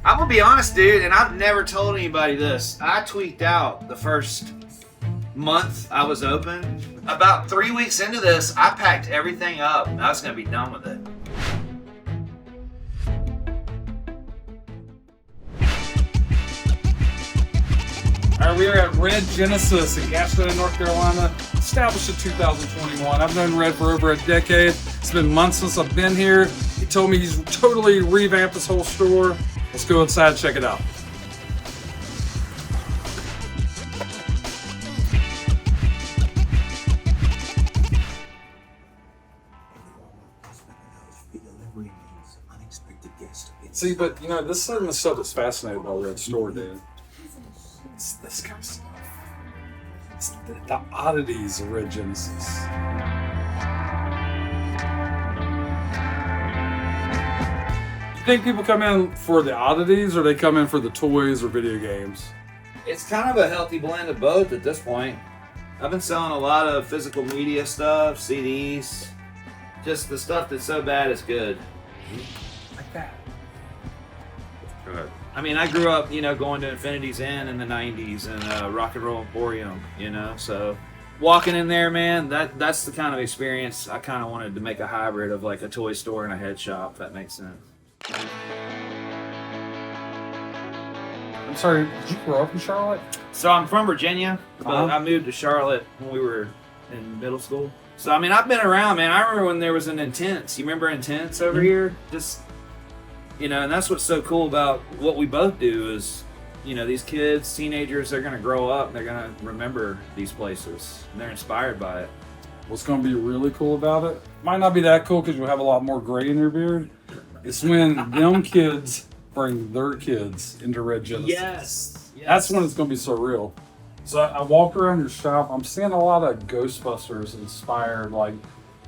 I'm gonna be honest, dude, and I've never told anybody this. I tweaked out the first month I was open. About 3 weeks into this, I packed everything up. I was gonna be done with it. All right, we are at Red Genesis in Gastonia, North Carolina, established in 2021. I've known Red for over a decade. It's been months since I've been here. He told me he's totally revamped this whole store. Let's go inside and check it out. See, but you know, this is some of the stuff that's fascinating about Red Store, dude. It's this kind of stuff. It's the oddities of Red Genesis. You think people come in for the oddities, or they come in for the toys or video games? It's kind of a healthy blend of both at this point. I've been selling a lot of physical media stuff, CDs, just the stuff that's so bad it's good. Like that. Good. I mean, I grew up, going to Infinity's Inn in the 90s and Rock and Roll Emporium, so walking in there, man, that's the kind of experience I kind of wanted to make a hybrid of like a toy store and a head shop, if that makes sense. I'm sorry, did you grow up in Charlotte? So I'm from Virginia, but I moved to Charlotte when we were in middle school. So, I mean, I've been around, man. I remember when there was an Intense. You remember Intense over here? Just... and that's what's so cool about what we both do is, these kids, teenagers, they're going to grow up and they're going to remember these places and they're inspired by it. What's going to be really cool about it, might not be that cool because you'll have a lot more gray in your beard, it's when them kids bring their kids into Red Genesis. Yes. That's when it's going to be so real. So I walk around your shop, I'm seeing a lot of Ghostbusters inspired, like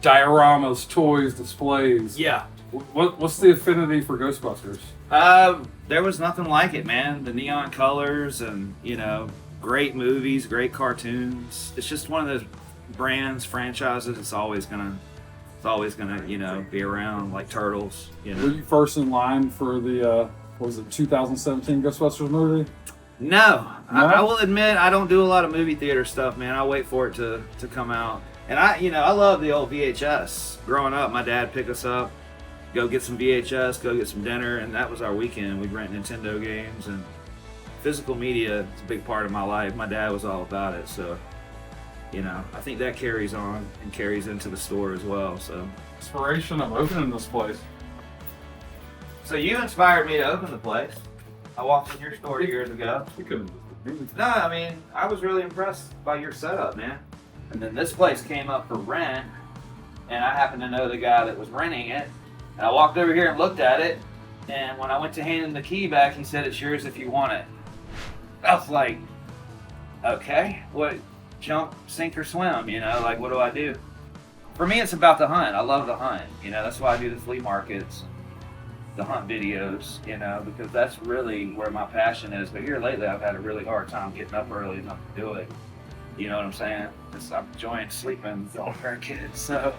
dioramas, toys, displays. Yeah. What's the affinity for Ghostbusters? There was nothing like it, man. The neon colors and, great movies, great cartoons. It's just one of those brands, franchises. It's always gonna, be around, like Turtles. Were you first in line for the 2017 Ghostbusters movie? No. I will admit I don't do a lot of movie theater stuff, man. I wait for it to come out. And I love the old VHS. Growing up, my dad picked us up. Go get some VHS, go get some dinner, and that was our weekend. We'd rent Nintendo games, and physical media is a big part of my life. My dad was all about it, so, I think that carries on and carries into the store as well, so. Inspiration of opening this place. So you inspired me to open the place. I walked in your store years ago. No, I mean, I was really impressed by your setup, man. And then this place came up for rent, and I happened to know the guy that was renting it. And I walked over here and looked at it, and when I went to hand him the key back, he said, "It's yours if you want it." I was like, okay, what, jump, sink, or swim, what do I do? For me, it's about the hunt. I love the hunt, that's why I do the flea markets, the hunt videos, because that's really where my passion is. But here lately, I've had a really hard time getting up early enough to do it. You know what I'm saying? I'm enjoying sleeping with all our kids, so...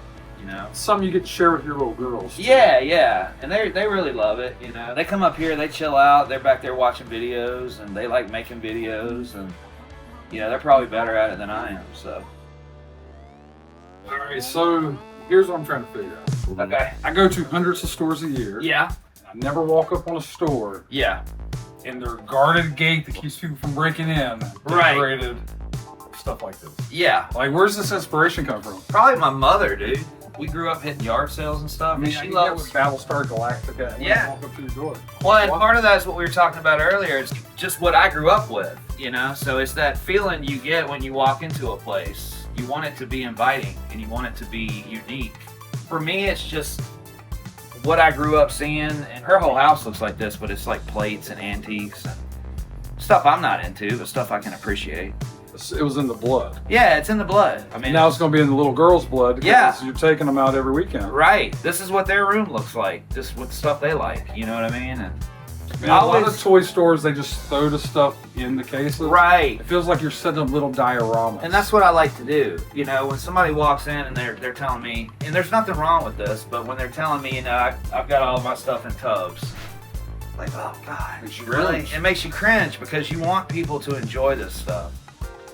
Something you get to share with your little girls. Yeah, and they really love it. They come up here, they chill out. They're back there watching videos, and they like making videos, and they're probably better at it than I am. So. All right, so here's what I'm trying to figure out. Okay. I go to hundreds of stores a year. Yeah. I never walk up on a store. Yeah. And their guarded gate that keeps people from breaking in. Decorated. Stuff like this. Yeah. Like, where's this inspiration come from? Probably my mother, dude. We grew up hitting yard sales and stuff. I mean, she loves Battlestar Galactica. Yeah. Walk up to your door. Well, and part of that is what we were talking about earlier. It's just what I grew up with, So it's that feeling you get when you walk into a place. You want it to be inviting, and you want it to be unique. For me, it's just what I grew up seeing. And her whole house looks like this, but it's like plates and antiques and stuff I'm not into, but stuff I can appreciate. It was in the blood. Yeah, it's in the blood. I mean, now it's going to be in the little girl's blood. Yeah. You're taking them out every weekend. Right. This is what their room looks like. Just with stuff they like. You know what I mean? And a lot of toy stores, they just throw the stuff in the cases. Right. It feels like you're setting up little dioramas. And that's what I like to do. When somebody walks in and they're telling me, and there's nothing wrong with this, but when they're telling me, I've got all of my stuff in tubs. like, oh God, Makes you really? cringe. It makes you cringe because you want people to enjoy this stuff.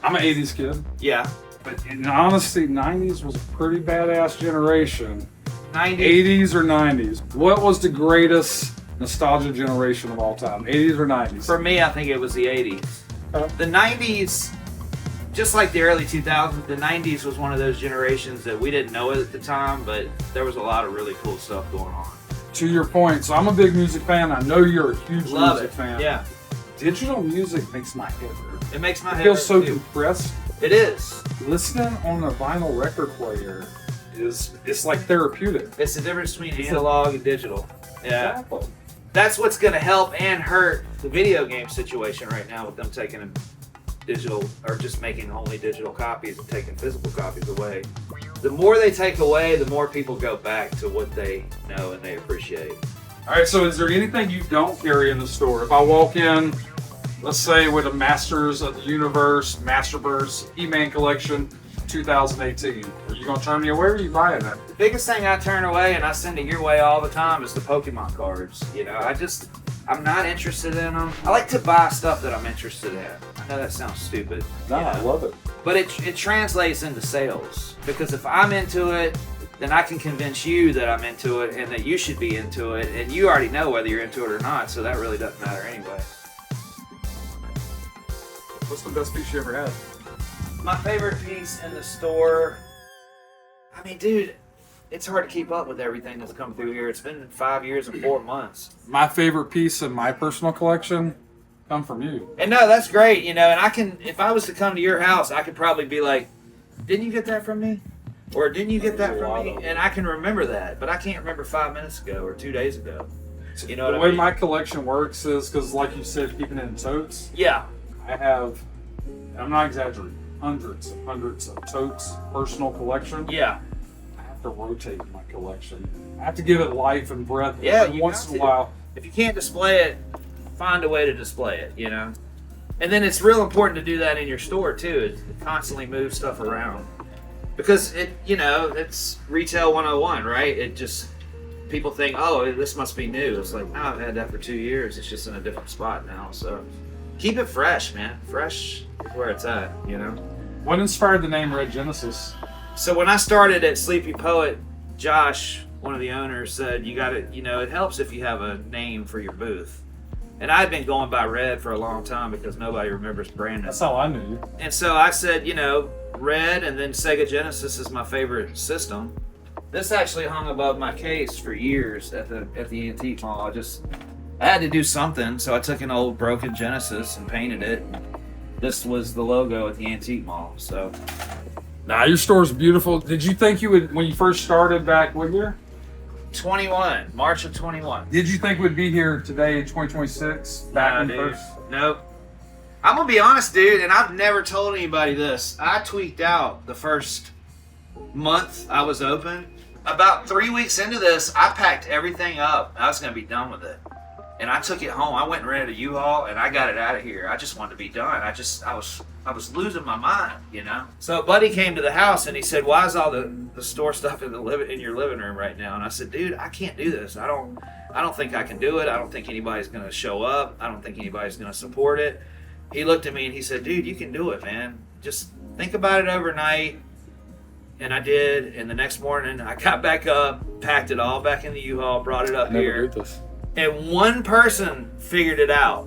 I'm an 80s kid, Yeah. but in honesty, 90s was a pretty badass generation. 90s. 80s or 90s? What was the greatest nostalgia generation of all time? 80s or 90s? For me, I think it was the 80s. The 90s, just like the early 2000s, the 90s was one of those generations that we didn't know it at the time, but there was a lot of really cool stuff going on. To your point, so I'm a big music fan. I know you're a huge Love music it. fan. Yeah. Digital music makes my head hurt. It makes my I head feel hurt, so too. compressed. It is. Listening on a vinyl record player it's like therapeutic. It's the difference between analog and digital. Yeah. Exactly. That's what's going to help and hurt the video game situation right now with them taking a digital or just making only digital copies and taking physical copies away. The more they take away, the more people go back to what they know and they appreciate. All right, so is there anything you don't carry in the store? If I walk in, let's say with a Masters of the Universe, Masterverse, He-Man collection, 2018, are you gonna turn me away or are you buying that? The biggest thing I turn away and I send it your way all the time is the Pokemon cards. You know, I'm not interested in them. I like to buy stuff that I'm interested in. I know that sounds stupid. No, you know? I love it. But it translates into sales because if I'm into it, then I can convince you that I'm into it and that you should be into it, and you already know whether you're into it or not, so that really doesn't matter anyway. What's the best piece you ever had? My favorite piece in the store, I mean, dude, it's hard to keep up with everything that's come through here. It's been 5 years and 4 months. My favorite piece in my personal collection come from you. And no, that's great, you know, and I can, if I was to come to your house, I could probably be like, didn't you get that from me? Or didn't you get that from me? And I can remember that, but I can't remember 5 minutes ago or 2 days ago. You know what I mean? The way my collection works is, because like you said, keeping it in totes, Yeah. I have, and I'm not exaggerating, hundreds of totes, personal collection. Yeah. I have to rotate my collection. I have to give it life and breath Yeah, every you once got in a to. while. If you can't display it, find a way to display it, you know? And then it's real important to do that in your store too, is to constantly move stuff around. Because it, you know, it's retail 101, right? It just, people think, oh, this must be new. It's like, no, I've had that for 2 years. It's just in a different spot now. So keep it fresh, man. Fresh is where it's at, you know? What inspired the name Red Genesis? So when I started at Sleepy Poet, Josh, one of the owners, said, you got to, you know, it helps if you have a name for your booth. And I'd been going by Red for a long time because nobody remembers Brandon. That's how I knew you. And so I said, you know, Red, and then Sega Genesis is my favorite system. This actually hung above my case for years at the antique mall. I had to do something, so I took an old broken Genesis and painted it. This was the logo at the antique mall. So Nah, your store's beautiful. Did you think you would, when you first started back, what year? 21, March of 21. Did you think we'd be here today in 2026? Back Nah, in dude. first? Nope. I'm gonna be honest, dude, and I've never told anybody this. I tweaked out the first month I was open. About 3 weeks into this, I packed everything up. I was gonna be done with it, and I took it home. I went and rented a U-Haul, and I got it out of here. I just wanted to be done. I was losing my mind, you know. So a buddy came to the house and he said, "Why is all the store stuff in your living room right now?" And I said, "Dude, I can't do this. I don't think I can do it. I don't think anybody's gonna show up. I don't think anybody's gonna support it." He looked at me and he said, "Dude, you can do it, man. Just think about it overnight." And I did. And the next morning, I got back up, packed it all back in the U-Haul, brought it up here. And one person figured it out.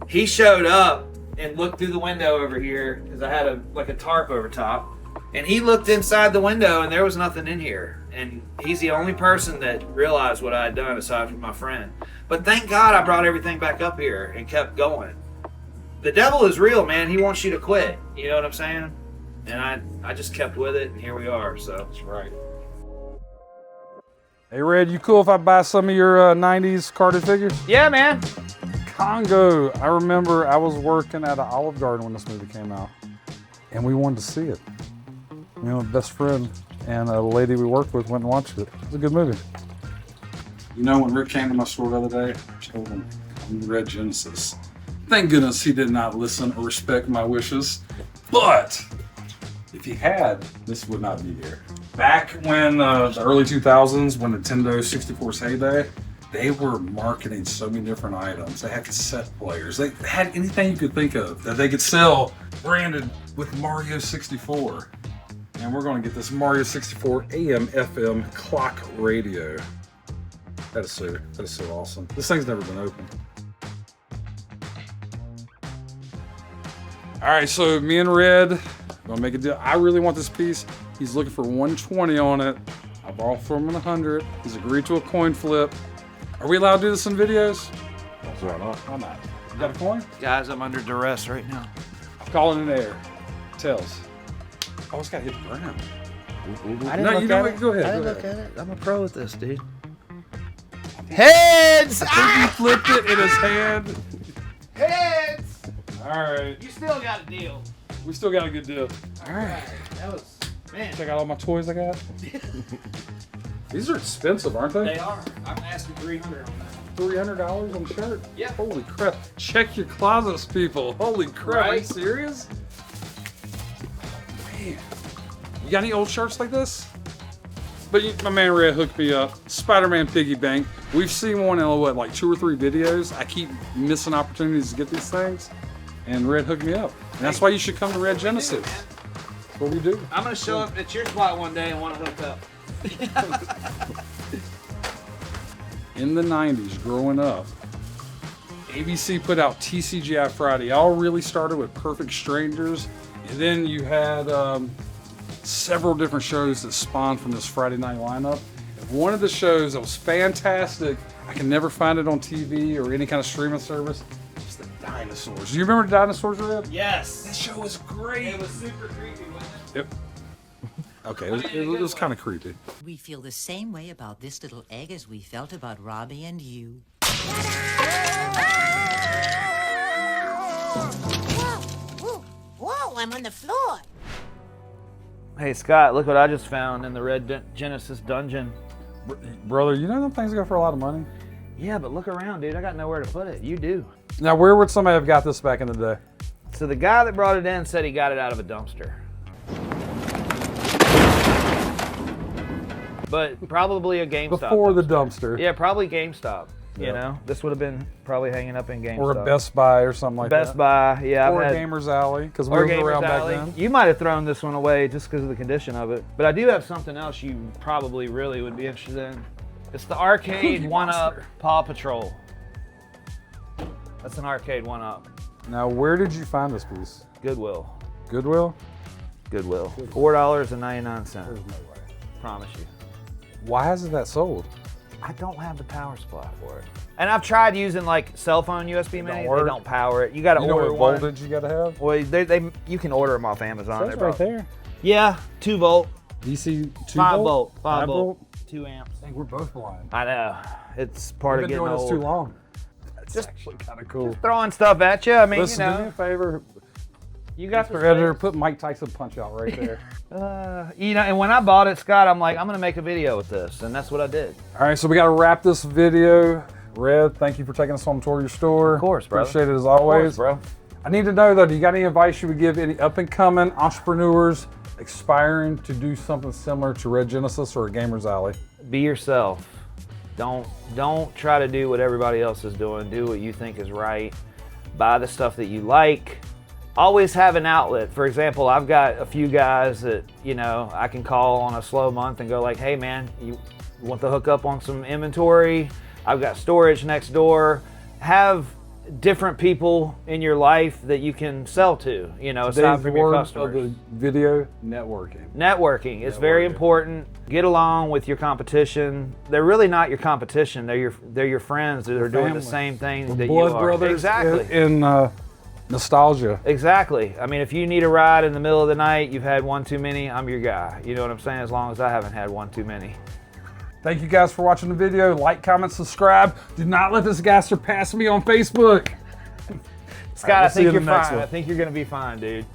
He showed up and looked through the window over here because I had a tarp over top. And he looked inside the window and there was nothing in here. And he's the only person that realized what I had done aside from my friend. But thank God I brought everything back up here and kept going. The devil is real, man. He wants you to quit. You know what I'm saying? And I just kept with it, and here we are. So That's right. Hey, Red, you cool if I buy some of your 90s carded figures? yeah, man. Congo. I remember I was working at an Olive Garden when this movie came out, and we wanted to see it. You know, best friend and a lady we worked with went and watched it. It was a good movie. You know, when Rick came to my store the other day, I told him I'm Red Genesis. Thank goodness he did not listen or respect my wishes. But if he had, this would not be here. Back when the early 2000s, when Nintendo 64's heyday, they were marketing so many different items. They had cassette players. They had anything you could think of that they could sell branded with Mario 64. And we're going to get this Mario 64 AM FM clock radio. That is so awesome. This thing's never been opened. All right, so me and Red gonna make a deal. I really want this piece. He's looking for 120 on it. I borrowed from him 100. He's agreed to a coin flip. Are we allowed to do this in videos? Why not? Why not? You got a coin? Guys, I'm under duress right now. I'm calling in air. Tails. Oh, it's got to hit the ground. I No, you know what? Go ahead. I didn't go look ahead. at it. I'm a pro at this, dude. Heads! I think he flipped it in his hand. Heads! All right. You still got a deal. We still got a good deal. All right. That was, man. Check out all my toys I got. These are expensive, aren't they? They are. I'm asking $300 on that. $300 on the shirt? Yeah. Holy crap. Check your closets, people. Holy crap. Are you Right? serious? Man. You got any old shirts like this? But my man Red hooked me up. Spider-Man piggy bank. We've seen one in like 2 or 3 videos. I keep missing opportunities to get these things. And Red hooked me up. And that's why you should come to Red Genesis. That's what we do. I'm going to show up at your spot one day and want to hook up. In the 90s, growing up, ABC put out TCGI Friday. It all really started with Perfect Strangers, and then you had several different shows that spawned from this Friday night lineup. And one of the shows that was fantastic, I can never find it on TV or any kind of streaming service, was the Dinosaurs. Do you remember the Dinosaurs, Reb? Yes. That show was great. It was super creepy, wasn't it? Yep. Okay, it was kind of creepy. We feel the same way about this little egg as we felt about Robbie and you. Whoa, I'm on the floor. Hey, Scott, look what I just found in the Red Genesis dungeon. Brother, you know them things go for a lot of money? Yeah, but look around, dude. I got nowhere to put it. You do. Now, where would somebody have got this back in the day? So the guy that brought it in said he got it out of a dumpster. But probably a GameStop. Before the dumpster. Yeah, probably GameStop. You Yeah. know, this would have been probably hanging up in GameStop. Or a Best Buy or something like Best that. Buy, yeah. Or I've a had, Gamer's Alley, because we or were Gamer's around Alley. back then. You might have thrown this one away just because of the condition of it. But I do have something else you probably really would be interested in. It's the arcade Cookie 1-Up Monster. Paw Patrol. That's an arcade 1-Up. Now, where did you find this piece? Goodwill. Goodwill? Goodwill. $4.99. There's no way. Promise you. Why isn't that sold? I don't have the power supply for it. And I've tried using like cell phone USB don't minis. work? They don't power it. You got to You know order what one. voltage you gotta have? Well, you can order them off Amazon. Says They're right probably- there. Yeah, 2 volt, DC 2 5 volt? volt, 5 5 volt, 2 amps. I think we're both blind. I know. It's part We've of been getting doing this old. too long. That's Just- actually kind of cool. Throwing stuff at you. I mean, Listen, you do me know, a favor. you got Mr. the Editor, put Mike Tyson punch out right there. you know, and when I bought it, Scott, I'm like, I'm gonna make a video with this, and that's what I did. All right, so we got to wrap this video. Red, thank you for taking us on a tour of your store. Of course, brother. Appreciate it as always. Of course, bro. I need to know though, do you got any advice you would give any up and coming entrepreneurs aspiring to do something similar to Red Genesis or a Gamer's Alley? Be yourself. Don't try to do what everybody else is doing. Do what you think is right. Buy the stuff that you like. Always have an outlet. For example, I've got a few guys that, you know, I can call on a slow month and go like, hey man, you want to hook up on some inventory? I've got storage next door. Have different people in your life that you can sell to, you know, aside from your word customers. of the video, networking. Networking is very Networking. important. Get along with your competition. They're really not your competition. They're your friends that are doing the family. same thing The that you blood are. brothers Exactly. in nostalgia. Exactly. I mean, if you need a ride in the middle of the night, you've had one too many, I'm your guy. You know what I'm saying? As long as I haven't had one too many. Thank you guys for watching the video. Like, comment, subscribe. Do not let this guy surpass me on Facebook. Scott, I we'll see you think in you're the next fine. one. I think you're going to be fine, dude.